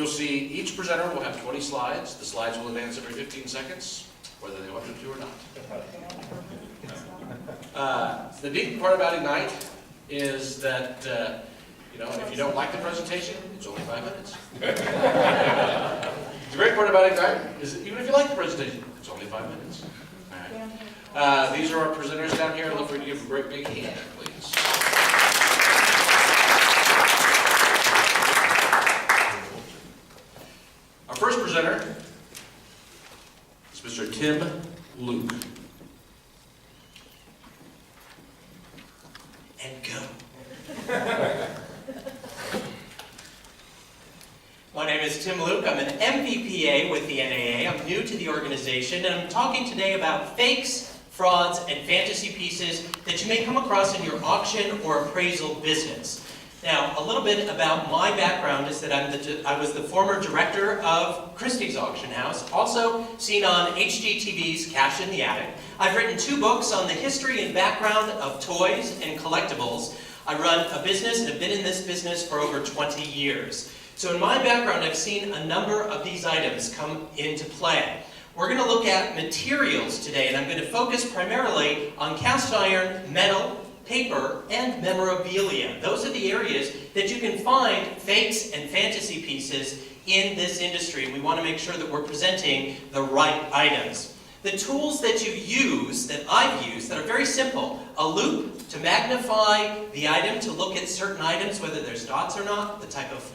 you'll see each presenter will have 20 slides. The slides will advance every 15 seconds, whether they want them to or not. The neat part about Ignite is that, if you don't like the presentation, it's only 5 minutes. The great part about Ignite is that even if you like the presentation, it's only 5 minutes. All right. These are our presenters down here. I'd love for you to give them a great big hand, please. Our first presenter is Mr. Tim Luke. And go. My name is Tim Luke. I'm an MVPA with the NAA. I'm new to the organization, and I'm talking today about fakes, frauds, and fantasy pieces that you may come across in your auction or appraisal business. Now, a little bit about my background is that I was the former director of Christie's Auction House, also seen on HGTV's Cash in the Attic. I've written 2 books on the history and background of toys and collectibles. I run a business and have been in this business for over 20 years. So in my background, I've seen a number of these items come into play. We're going to look at materials today, and I'm going to focus primarily on cast iron, metal, paper, and memorabilia. Those are the areas that you can find fakes and fantasy pieces in this industry. We want to make sure that we're presenting the right items. The tools that you use, that I've used, that are very simple. A loop to magnify the item, to look at certain items, whether there's dots or not, the type of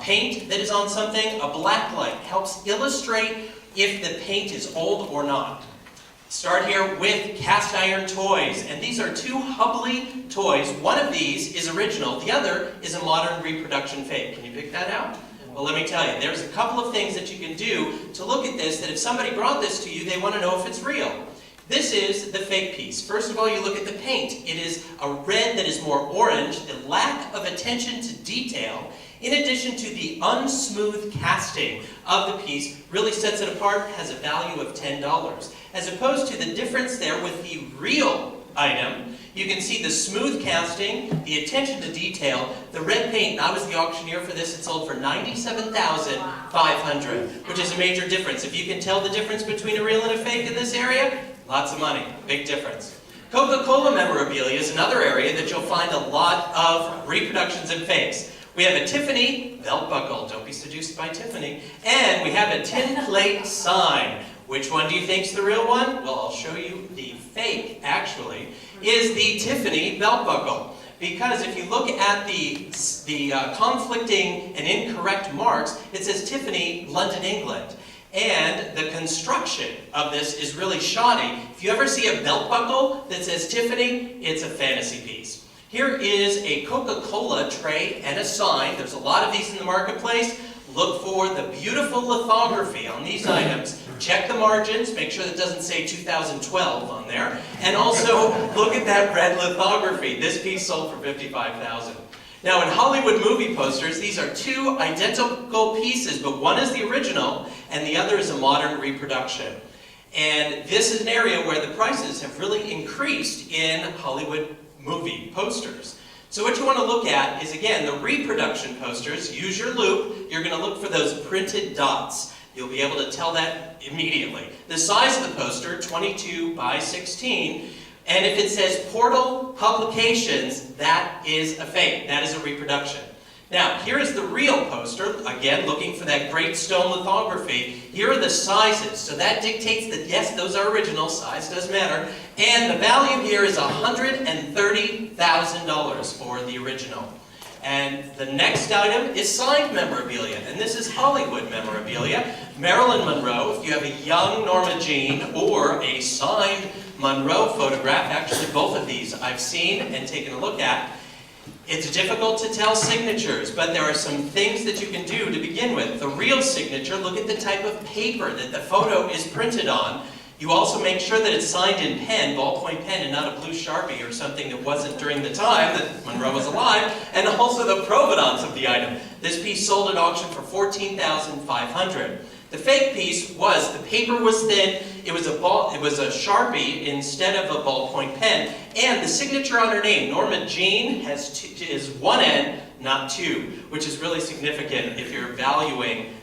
paint that is on something. A black light helps illustrate if the paint is old or not. Start here with cast iron toys, and these are 2 Hubley toys. One of these is original, the other is a modern reproduction fake. Can you pick that out? Well, let me tell you, there's a couple of things that you can do to look at this, that if somebody brought this to you, they want to know if it's real. This is the fake piece. First of all, you look at the paint. It is a red that is more orange. The lack of attention to detail, in addition to the unsmooth casting of the piece, really sets it apart, has a value of $10. As opposed to the difference there with the real item, you can see the smooth casting, the attention to detail, the red paint. And I was the auctioneer for this. It sold for $97,500, which is a major difference. If you can tell the difference between a real and a fake in this area, lots of money, big difference. Coca-Cola memorabilia is another area that you'll find a lot of reproductions and fakes. We have a Tiffany belt buckle, don't be seduced by Tiffany, and we have a tin plate sign. Which one do you think is the real one? Well, I'll show you. The fake, actually, is the Tiffany belt buckle. Because if you look at the conflicting and incorrect marks, it says Tiffany, London, England. And the construction of this is really shoddy. If you ever see a belt buckle that says Tiffany, it's a fantasy piece. Here is a Coca-Cola tray and a sign. There's a lot of these in the marketplace. Look for the beautiful lithography on these items. Check the margins. Make sure that it doesn't say 2012 on there. And also look at that red lithography. This piece sold for $55,000. Now in Hollywood movie posters, these are 2 identical pieces, but one is the original and the other is a modern reproduction. And this is an area where the prices have really increased in Hollywood movie posters. So what you want to look at is, again, the reproduction posters. Use your loop. You're going to look for those printed dots. You'll be able to tell that immediately. The size of the poster, 22 by 16. And if it says Portal Publications, that is a fake. That is a reproduction. Now, here is the real poster. Again, looking for that great stone lithography. Here are the sizes. So that dictates that, yes, those are original. Size does matter. And the value here is $130,000 for the original. And the next item is signed memorabilia. And this is Hollywood memorabilia. Marilyn Monroe, if you have a young Norma Jean or a signed Monroe photograph, actually both of these I've seen and taken a look at. It's difficult to tell signatures, but there are some things that you can do to begin with. The real signature, look at the type of paper that the photo is printed on. You also make sure that it's signed in pen, ballpoint pen, and not a blue Sharpie or something that wasn't during the time that Monroe was alive, and also the provenance of the item. This piece sold at auction for $14,500. The fake piece was, the paper was thin, it was a Sharpie instead of a ballpoint pen, and the signature on her name, Norma Jean, is one N, not 2, which is really significant if you're valuing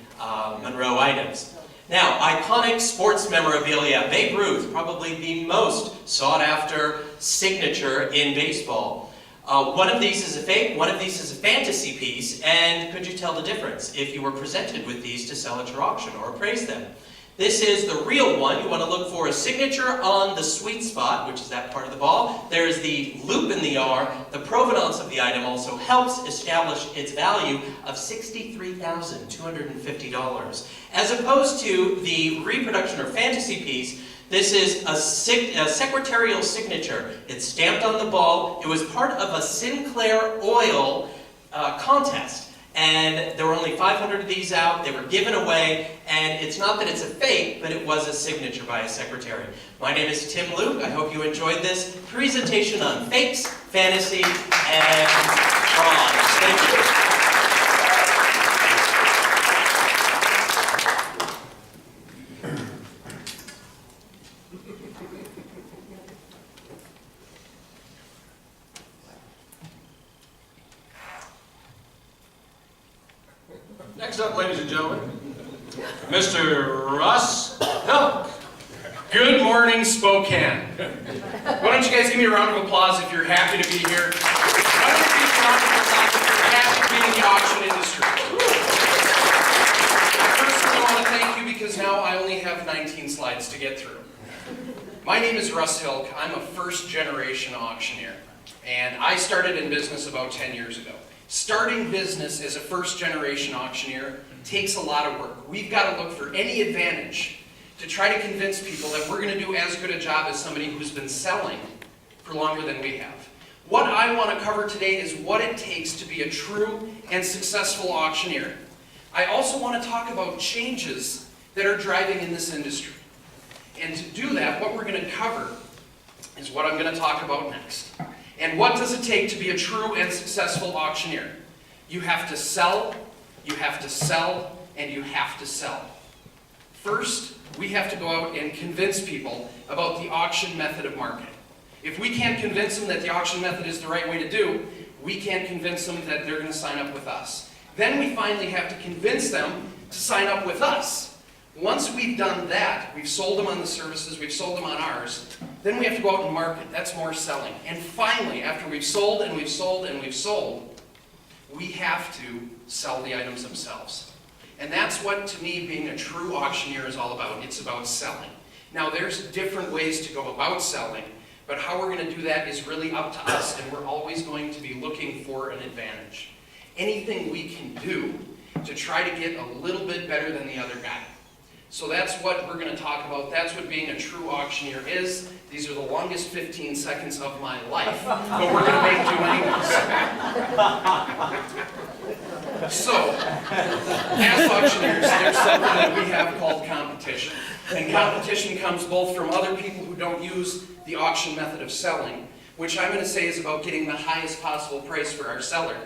Monroe items. Now, iconic sports memorabilia. Babe Ruth, probably the most sought-after signature in baseball. One of these is a fake, one of these is a fantasy piece, and could you tell the difference if you were presented with these to sell at your auction or appraise them? This is the real one. You want to look for a signature on the sweet spot, which is that part of the ball. There's the loop in the R. The provenance of the item also helps establish its value of $63,250. As opposed to the reproduction or fantasy piece, this is a secretarial signature. It's stamped on the ball. It was part of a Sinclair Oil contest. And there were only 500 of these out. They were given away. And it's not that it's a fake, but it was a signature by a secretary. My name is Tim Luke. I hope you enjoyed this presentation on fakes, fantasy, and frauds. Thank you. Next up, ladies and gentlemen, Mr. Russ Hilk. Good morning, Spokane. Why don't you guys give me a round of applause if you're happy to be here? Why don't you give me a round of applause if you're happy to be in the auction industry? First, I want to thank you because now I only have 19 slides to get through. My name is Russ Hilk. I'm a first-generation auctioneer, and I started in business about 10 years ago. Starting business as a first-generation auctioneer takes a lot of work. We've got to look for any advantage to try to convince people that we're going to do as good a job as somebody who's been selling for longer than we have. What I want to cover today is what it takes to be a true and successful auctioneer. I also want to talk about changes that are driving in this industry. And to do that, what we're going to cover is what I'm going to talk about next. And what does it take to be a true and successful auctioneer? You have to sell, you have to sell, and you have to sell. First, we have to go out and convince people about the auction method of marketing. If we can't convince them that the auction method is the right way to do, we can't convince them that they're going to sign up with us. Then we finally have to convince them to sign up with us. Once we've done that, we've sold them on the services, we've sold them on ours, then we have to go out and market. That's more selling. And finally, after we've sold and we've sold and we've sold, we have to sell the items themselves. And that's what, to me, being a true auctioneer is all about. It's about selling. Now, there's different ways to go about selling, but how we're going to do that is really up to us, and we're always going to be looking for an advantage. Anything we can do to try to get a little bit better than the other guy. So that's what we're going to talk about. That's what being a true auctioneer is. These are the longest 15 seconds of my life, but we're going to make do anyways. So, as auctioneers, there's something that we have called competition. And competition comes both from other people who don't use the auction method of selling, which I'm going to say is about getting the highest possible price for our seller.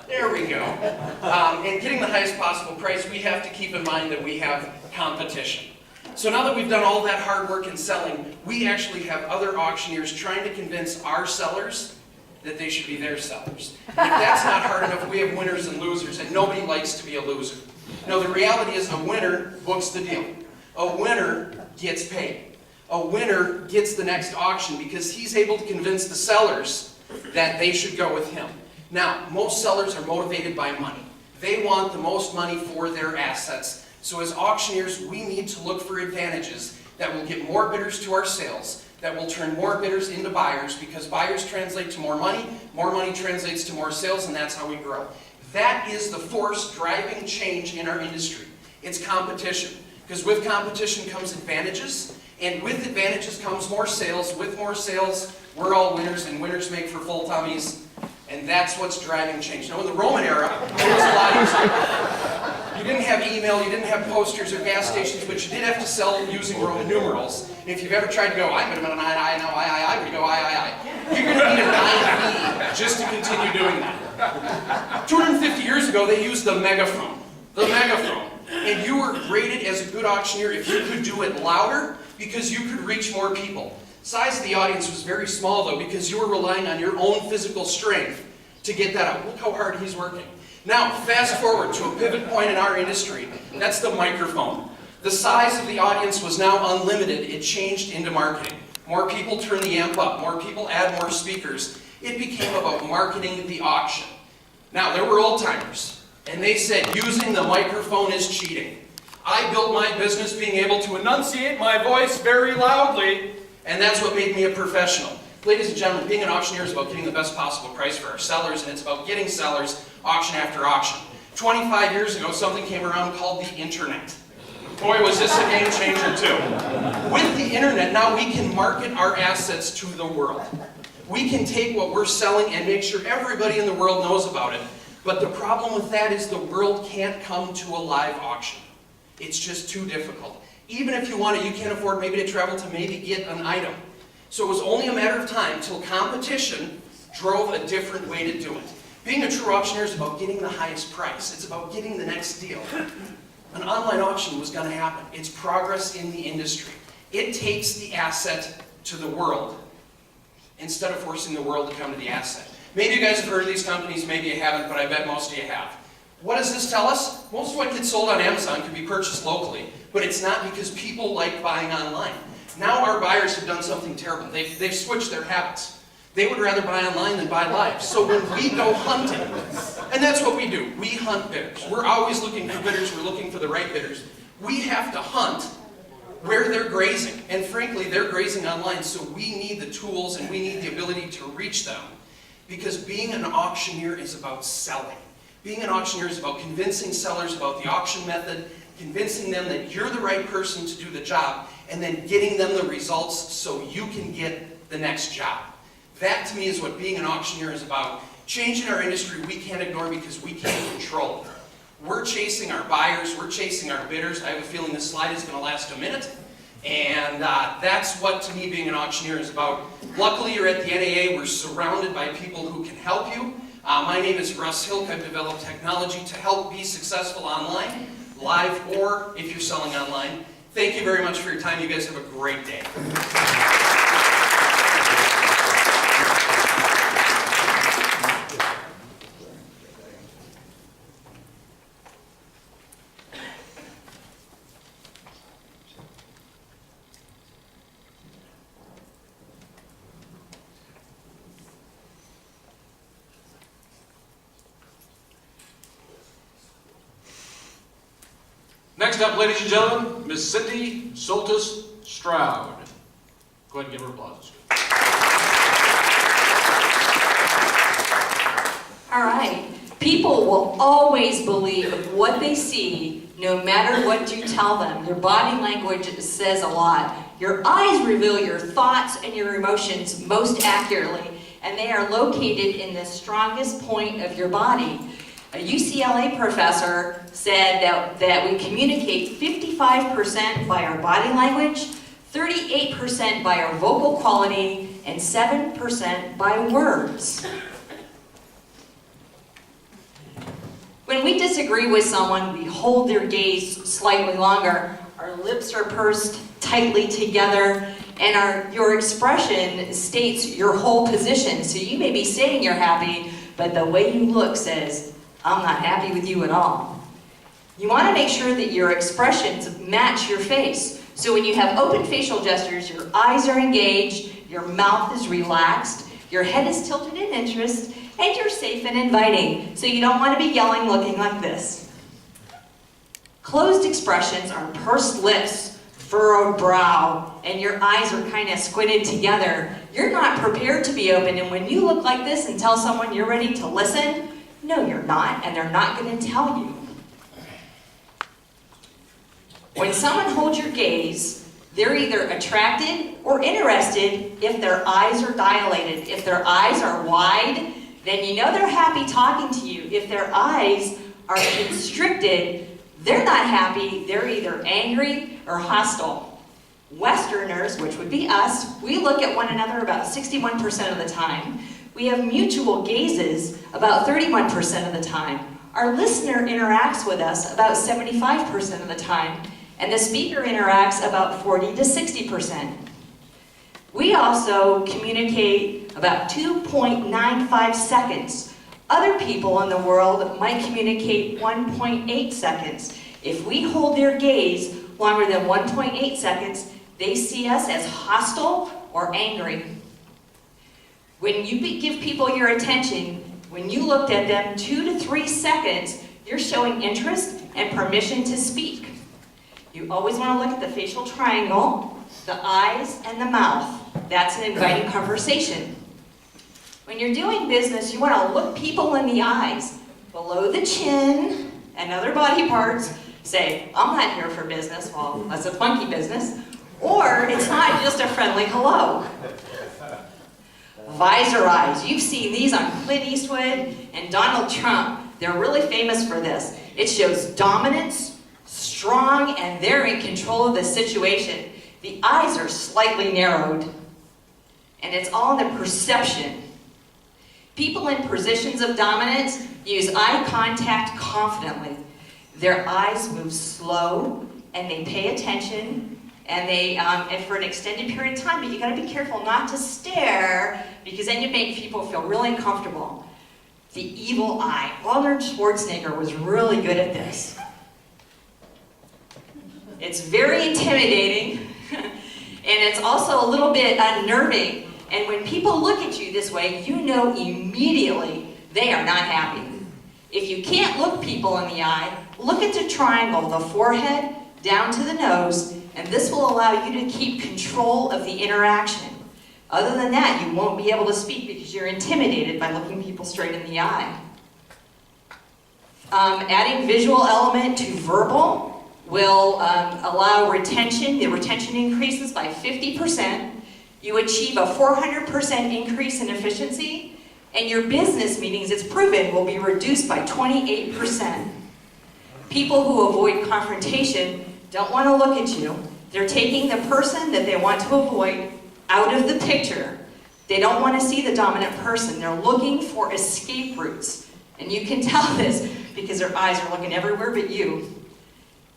There we go. And getting the highest possible price, we have to keep in mind that we have competition. So now that we've done all that hard work in selling, we actually have other auctioneers trying to convince our sellers that they should be their sellers. If that's not hard enough, we have winners and losers, and nobody likes to be a loser. No, the reality is a winner books the deal. A winner gets paid. A winner gets the next auction because he's able to convince the sellers that they should go with him. Now, most sellers are motivated by money. They want the most money for their assets. So as auctioneers, we need to look for advantages that will get more bidders to our sales, that will turn more bidders into buyers, because buyers translate to more money translates to more sales, and that's how we grow. That is the force driving change in our industry. It's competition. Because with competition comes advantages, and with advantages comes more sales. With more sales, we're all winners, and winners make for full tummies. And that's what's driving change. Now, in the Roman era, it was a lot easier. You didn't have email, you didn't have posters or gas stations, but you did have to sell using Roman numerals. And if you've ever tried to go, I'm going to an I, now I, we go I. You're going to need an I just to continue doing that. 250 years ago, they used the megaphone. The megaphone. And you were rated as a good auctioneer if you could do it louder, because you could reach more people. Size of the audience was very small, though, because you were relying on your own physical strength to get that out. Look how hard he's working. Now, fast forward to a pivot point in our industry. That's the microphone. The size of the audience was now unlimited. It changed into marketing. More people turn the amp up. More people add more speakers. It became about marketing the auction. Now, there were old timers, and they said using the microphone is cheating. I built my business being able to enunciate my voice very loudly, and that's what made me a professional. Ladies and gentlemen, being an auctioneer is about getting the best possible price for our sellers, and it's about getting sellers auction after auction. 25 years ago, something came around called the internet. Boy, was this a game changer too. With the internet, now we can market our assets to the world. We can take what we're selling and make sure everybody in the world knows about it. But the problem with that is the world can't come to a live auction. It's just too difficult. Even if you want it, you can't afford maybe to travel to maybe get an item. So it was only a matter of time till competition drove a different way to do it. Being a true auctioneer is about getting the highest price. It's about getting the next deal. An online auction was going to happen. It's progress in the industry. It takes the asset to the world instead of forcing the world to come to the asset. Maybe you guys have heard of these companies, maybe you haven't, but I bet most of you have. What does this tell us? Most of what gets sold on Amazon can be purchased locally, but it's not because people like buying online. Now our buyers have done something terrible. They've switched their habits. They would rather buy online than buy live. So when we go hunting, and that's what we do, we hunt bidders. We're always looking for bidders, we're looking for the right bidders. We have to hunt where they're grazing. And frankly, they're grazing online, so we need the tools and we need the ability to reach them. Because being an auctioneer is about selling. Being an auctioneer is about convincing sellers about the auction method, convincing them that you're the right person to do the job, and then getting them the results so you can get the next job. That to me is what being an auctioneer is about. Changing our industry we can't ignore because we can't control it. We're chasing our buyers, we're chasing our bidders. I have a feeling this slide is going to last a minute. And that's what, to me, being an auctioneer is about. Luckily, you're at the NAA. We're surrounded by people who can help you. My name is Russ Hilk. I've developed technology to help be successful online, live, or if you're selling online. Thank you very much for your time. You guys have a great day. Next up, ladies and gentlemen, Miss Cindy Soltis Stroud. Go ahead and give her applause. All right. People will always believe what they see, no matter what you tell them. Your body language says a lot. Your eyes reveal your thoughts and your emotions most accurately, and they are located in the strongest point of your body. A UCLA professor said that we communicate 55% by our body language, 38% by our vocal quality, and 7% by words. When we disagree with someone, we hold their gaze slightly longer, our lips are pursed tightly together, and your expression states your whole position. So you may be saying you're happy, but the way you look says, I'm not happy with you at all. You want to make sure that your expressions match your face. So when you have open facial gestures, your eyes are engaged, your mouth is relaxed, your head is tilted in interest, and you're safe and inviting. So you don't want to be yelling looking like this. Closed expressions are pursed lips, furrowed brow, and your eyes are kind of squinted together. You're not prepared to be open, and when you look like this and tell someone you're ready to listen, no, you're not, and they're not going to tell you. When someone holds your gaze, they're either attracted or interested if their eyes are dilated. If their eyes are wide, then you know they're happy talking to you. If their eyes are constricted, they're not happy. They're either angry or hostile. Westerners, which would be us, we look at one another about 61% of the time. We have mutual gazes about 31% of the time. Our listener interacts with us about 75% of the time, and the speaker interacts about 40 to 60%. We also communicate about 2.95 seconds. Other people in the world might communicate 1.8 seconds. If we hold their gaze longer than 1.8 seconds, they see us as hostile or angry. When you give people your attention, when you looked at them 2 to 3 seconds, you're showing interest and permission to speak. You always want to look at the facial triangle, the eyes, and the mouth. That's an inviting conversation. When you're doing business, you want to look people in the eyes, below the chin and other body parts. Say, I'm not here for business. Well, that's a funky business. Or it's not just a friendly hello. Visor eyes. You've seen these on Clint Eastwood and Donald Trump. They're really famous for this. It shows dominance, strong, and they're in control of the situation. The eyes are slightly narrowed, and it's all in the perception. People in positions of dominance use eye contact confidently. Their eyes move slow, and they pay attention, and and for an extended period of time, but you gotta be careful not to stare, because then you make people feel really uncomfortable. The evil eye. Arnold Schwarzenegger was really good at this. It's very intimidating, and it's also a little bit unnerving. And when people look at you this way, you know immediately they are not happy. If you can't look people in the eye, look at the triangle, the forehead down to the nose, and this will allow you to keep control of the interaction. Other than that, you won't be able to speak because you're intimidated by looking people straight in the eye. Adding visual element to verbal will allow retention. The retention increases by 50%. You achieve a 400% increase in efficiency, and your business meetings, it's proven, will be reduced by 28%. People who avoid confrontation don't want to look at you. They're taking the person that they want to avoid out of the picture. They don't want to see the dominant person. They're looking for escape routes. And you can tell this because their eyes are looking everywhere but you.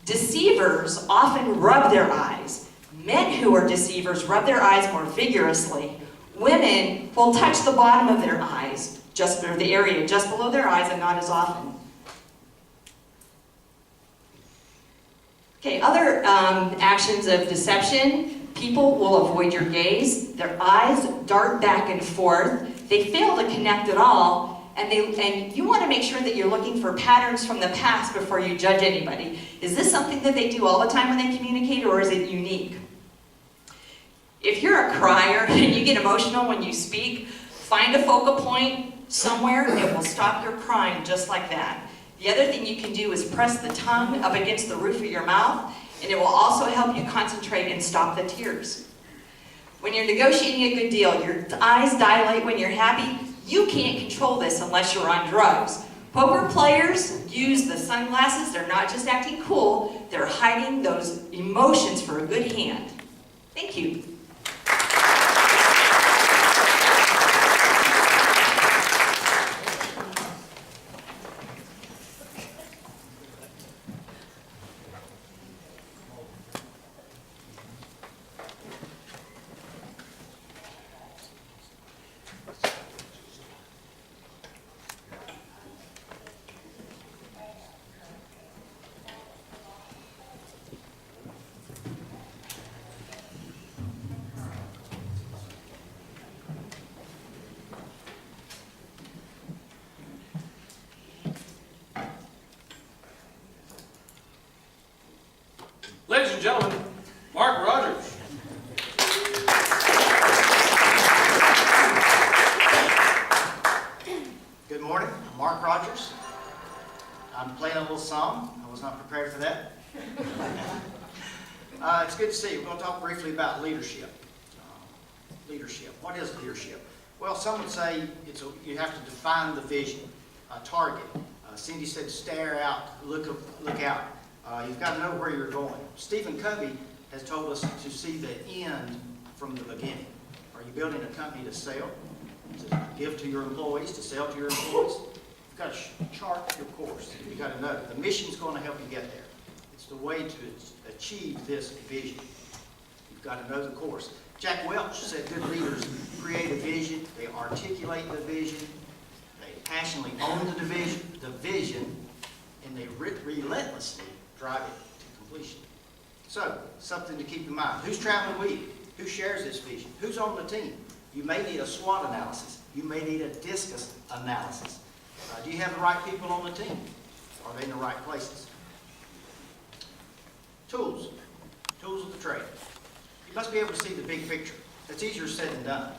Deceivers often rub their eyes. Men who are deceivers rub their eyes more vigorously. Women will touch the bottom of their eyes, or the area just below their eyes, and not as often. Okay, other actions of deception. People will avoid your gaze. Their eyes dart back and forth. They fail to connect at all. And you want to make sure that you're looking for patterns from the past before you judge anybody. Is this something that they do all the time when they communicate, or is it unique? If you're a crier and you get emotional when you speak, find a focal point somewhere. It will stop your crying just like that. The other thing you can do is press the tongue up against the roof of your mouth, and it will also help you concentrate and stop the tears. When you're negotiating a good deal, your eyes dilate when you're happy. You can't control this unless you're on drugs. Poker players use the sunglasses. They're not just acting cool, they're hiding those emotions for a good hand. Thank you. Ladies and gentlemen, Mark Rogers. Good morning, I'm Mark Rogers. I'm playing a little song. I was not prepared for that. It's good to see you. We're going to talk briefly about leadership. Leadership. What is leadership? Well, some would say you have to define the vision, target. Cindy said stare out, look out. You've got to know where you're going. Stephen Covey has told us to see the end from the beginning. Are you building a company to sell, to give to your employees, to sell to your employees? You've got to chart your course. You've got to know the mission's going to help you get there. It's the way to achieve this vision. You've got to know the course. Jack Welch said good leaders create a vision, they articulate the vision, they passionately own the vision, and they relentlessly drive it to completion. So, something to keep in mind. Who's traveling with you? Who shares this vision? Who's on the team? You may need a SWOT analysis. You may need a discus analysis. Do you have the right people on the team? Are they in the right places? Tools. Tools of the trade. You must be able to see the big picture. It's easier said than done.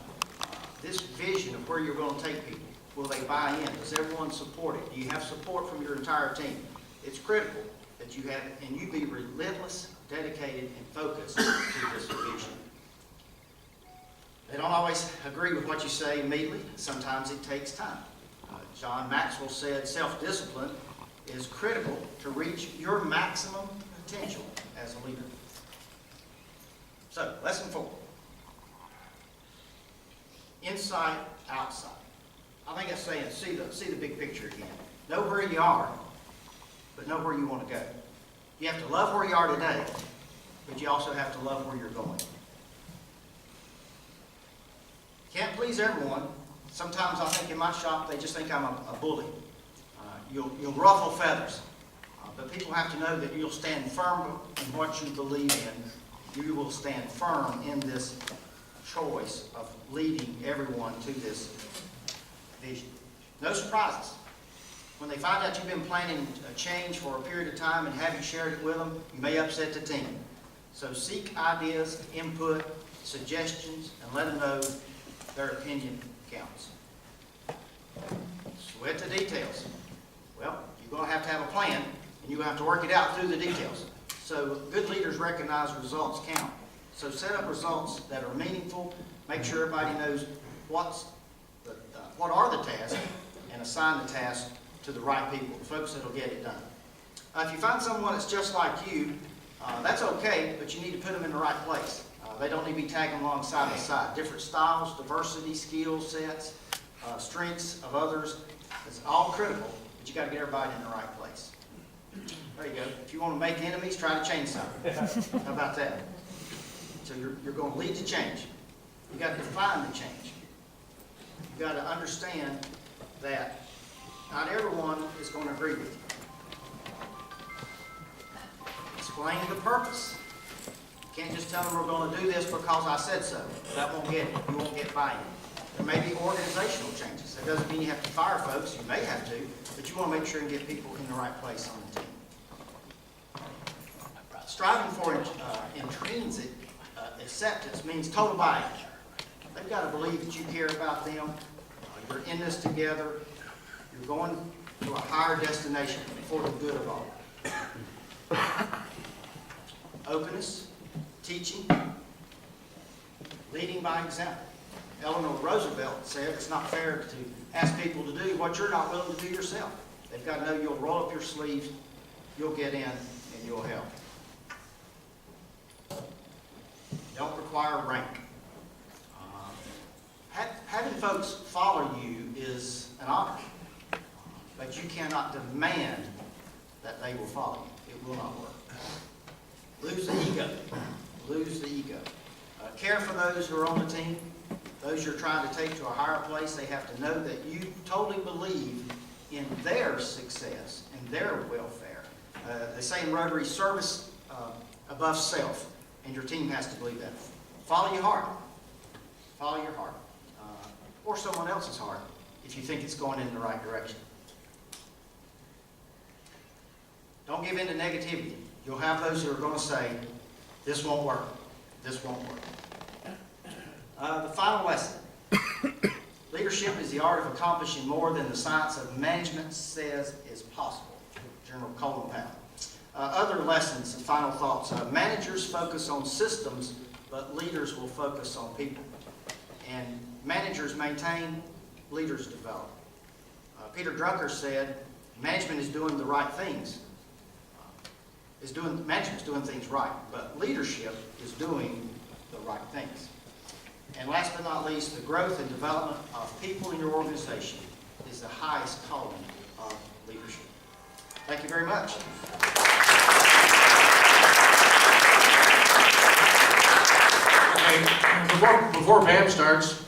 This vision of where you're going to take people, will they buy in? Does everyone support it? Do you have support from your entire team? It's critical that you have, and you be relentless, dedicated, and focused to this vision. They don't always agree with what you say immediately. Sometimes it takes time. John Maxwell said self-discipline is critical to reach your maximum potential as a leader. So, lesson 4. Inside, outside. I think it's saying see the big picture again. Know where you are, but know where you want to go. You have to love where you are today, but you also have to love where you're going. Can't please everyone. Sometimes I think in my shop they just think I'm a bully. You'll ruffle feathers, but people have to know that you'll stand firm in what you believe in. You will stand firm in this choice of leading everyone to this vision. No surprises. When they find out you've been planning a change for a period of time and haven't shared it with them, you may upset the team. So seek ideas, input, suggestions, and let them know their opinion counts. Sweat the details. Well, you're going to have a plan, and you're going to have to work it out through the details. So good leaders recognize results count. So set up results that are meaningful. Make sure everybody knows what are the tasks, and assign the tasks to the right people, the folks that will get it done. If you find someone that's just like you, that's okay, but you need to put them in the right place. They don't need to be tagging along side by side. Different styles, diversity, skill sets, strengths of others, it's all critical, but you got to get everybody in the right place. There you go. If you want to make enemies, try to change something. How about that? So you're going to lead the change. You got to define the change. You got to understand that not everyone is going to agree with you. Explain the purpose. You can't just tell them we're going to do this because I said so. That won't get it. You won't get buy-in. There may be organizational changes. That doesn't mean you have to fire folks. You may have to, but you want to make sure and get people in the right place on the team. Striving for intrinsic acceptance means total buy-in. They've got to believe that you care about them. You're in this together. You're going to a higher destination for the good of all. Openness, teaching, leading by example. Eleanor Roosevelt said it's not fair to ask people to do what you're not willing to do yourself. They've got to know you'll roll up your sleeves, you'll get in, and you'll help. Don't require rank. Having folks follow you is an honor, but you cannot demand that they will follow you. It will not work. Lose the ego. Lose the ego. Care for those who are on the team, those you're trying to take to a higher place. They have to know that you totally believe in their success and their welfare. They say in Rotary, service above self, and your team has to believe that. Follow your heart. Follow your heart. Or someone else's heart, if you think it's going in the right direction. Don't give in to negativity. You'll have those who are going to say, this won't work. This won't work. The final lesson. Leadership is the art of accomplishing more than the science of management says is possible. General Colin Powell. Other lessons and final thoughts. Managers focus on systems, but leaders will focus on people. And managers maintain, leaders develop. Peter Drucker said, management is doing the right things. Management's doing things right, but leadership is doing the right things. And last but not least, the growth and development of people in your organization is the highest calling of leadership. Thank you very much. Okay, before Pam starts,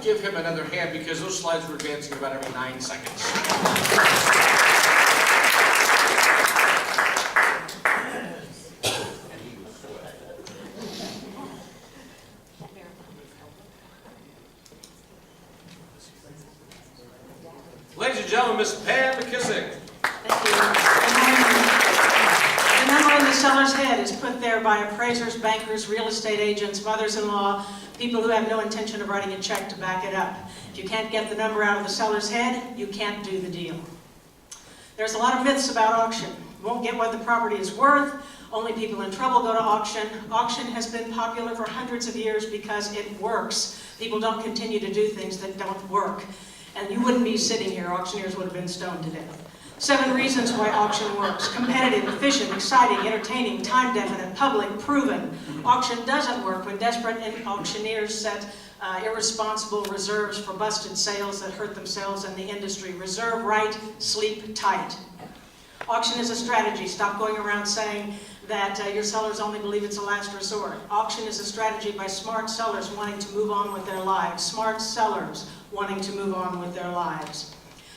Give him another hand because those slides were advancing about every 9 seconds. Ladies and gentlemen, Miss Pam McKissick. Thank you. The number on the seller's head is put there by appraisers, bankers, real estate agents, mothers-in-law, people who have no intention of writing a check to back it up. If you can't get the number out of the seller's head, you can't do the deal. There's a lot of myths about auction. You won't get what the property is worth. Only people in trouble go to auction. Auction has been popular for hundreds of years because it works. People don't continue to do things that don't work. And you wouldn't be sitting here, auctioneers would have been stoned to death. 7 reasons why auction works: competitive, efficient, exciting, entertaining, time-definite, public, proven. Auction doesn't work when desperate auctioneers set irresponsible reserves for busted sales that hurt themselves and the industry. Reserve right, sleep tight. Auction is a strategy. Stop going around saying that your sellers only believe it's a last resort. Auction is a strategy by smart sellers wanting to move on with their lives. Smart sellers wanting to move on with their lives.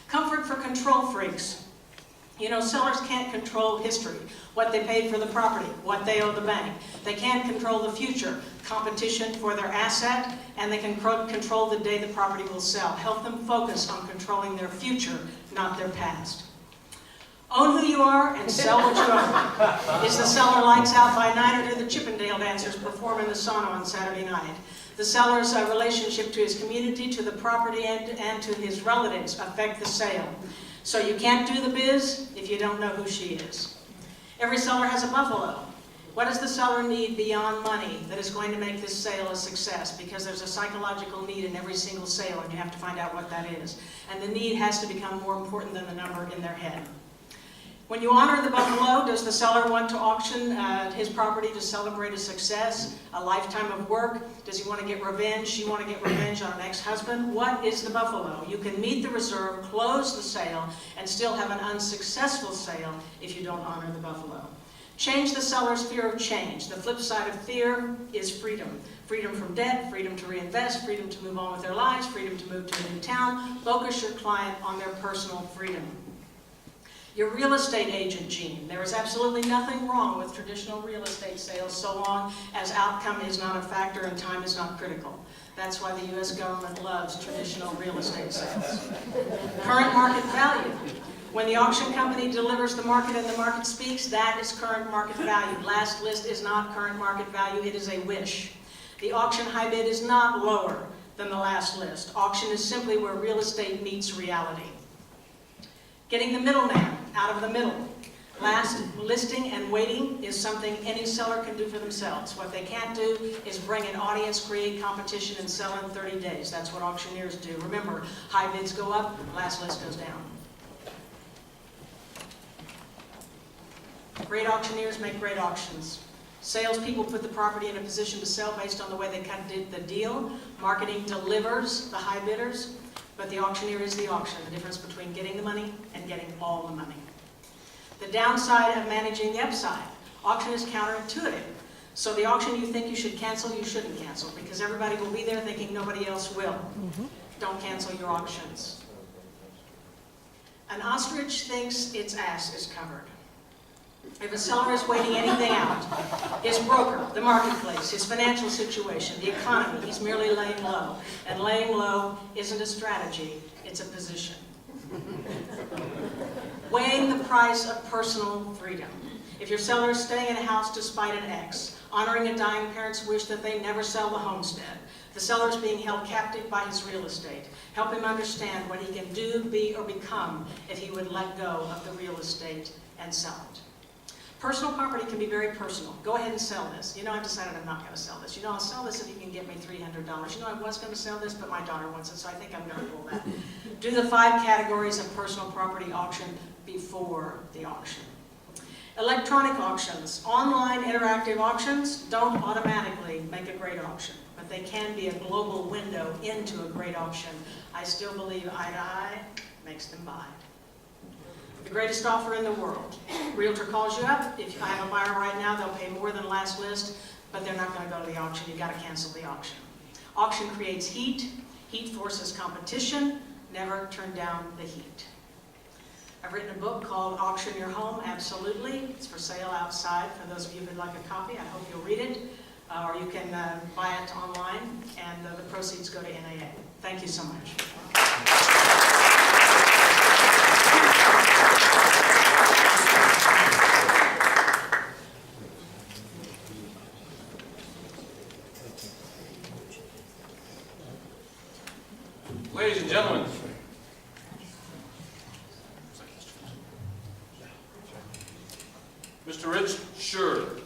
Comfort for control freaks. You know, sellers can't control history, what they paid for the property, what they owe the bank. They can't control the future, competition for their asset, and they can control the day the property will sell. Help them focus on controlling their future, not their past. Own who you are and sell what you own. Is the seller lights out by night, or do the Chippendale dancers perform in the sauna on Saturday night? The seller's relationship to his community, to the property, and to his relatives affect the sale. So you can't do the biz if you don't know who she is. Every seller has a buffalo. What does the seller need beyond money that is going to make this sale a success? Because there's a psychological need in every single sale, and you have to find out what that is. And the need has to become more important than the number in their head. When you honor the buffalo, does the seller want to auction his property to celebrate a success, a lifetime of work? Does he want to get revenge? She want to get revenge on an ex-husband? What is the buffalo? You can meet the reserve, close the sale, and still have an unsuccessful sale if you don't honor the buffalo. Change the seller's fear of change. The flip side of fear is freedom. Freedom from debt, freedom to reinvest, freedom to move on with their lives, freedom to move to a new town. Focus your client on their personal freedom. Your real estate agent gene. There is absolutely nothing wrong with traditional real estate sales so long as outcome is not a factor and time is not critical. That's why the U.S. government loves traditional real estate sales. Current market value. When the auction company delivers the market and the market speaks, that is current market value. Last list is not current market value, it is a wish. The auction high bid is not lower than the last list. Auction is simply where real estate meets reality. Getting the middleman out of the middle. Last listing and waiting is something any seller can do for themselves. What they can't do is bring an audience, create competition, and sell in 30 days. That's what auctioneers do. Remember, high bids go up, last list goes down. Great auctioneers make great auctions. Salespeople put the property in a position to sell based on the way they did the deal. Marketing delivers the high bidders. But the auctioneer is the auction, the difference between getting the money and getting all the money. The downside of managing the upside. Auction is counterintuitive. So the auction you think you should cancel, you shouldn't cancel, because everybody will be there thinking nobody else will. Don't cancel your auctions. An ostrich thinks its ass is covered. If a seller is waiting anything out, his broker, the marketplace, his financial situation, the economy, he's merely laying low. And laying low isn't a strategy, it's a position. Weighing the price of personal freedom. If your seller is staying in a house despite an ex, honoring a dying parent's wish that they never sell the homestead, the seller is being held captive by his real estate. Help him understand what he can do, be, or become if he would let go of the real estate and sell it. Personal property can be very personal. Go ahead and sell this. You know, I've decided I'm not going to sell this. You know, I'll sell this if you can get me $300. You know, I was going to sell this, but my daughter wants it, so I think I'm going to pull that. Do the 5 categories of personal property auction before the auction. Electronic auctions. Online interactive auctions don't automatically make a great auction, but they can be a global window into a great auction. I still believe eye to eye makes them buy. The greatest offer in the world. Realtor calls you up. If I have a buyer right now, they'll pay more than last list, but they're not going to go to the auction. You've got to cancel the auction. Auction creates heat. Heat forces competition. Never turn down the heat. I've written a book called Auction Your Home, Absolutely. It's for sale outside for those of you who'd like a copy. I hope you'll read it. Or you can buy it online, and the proceeds go to NAA. Thank you so much. Ladies and gentlemen, Mr. Rich Schur.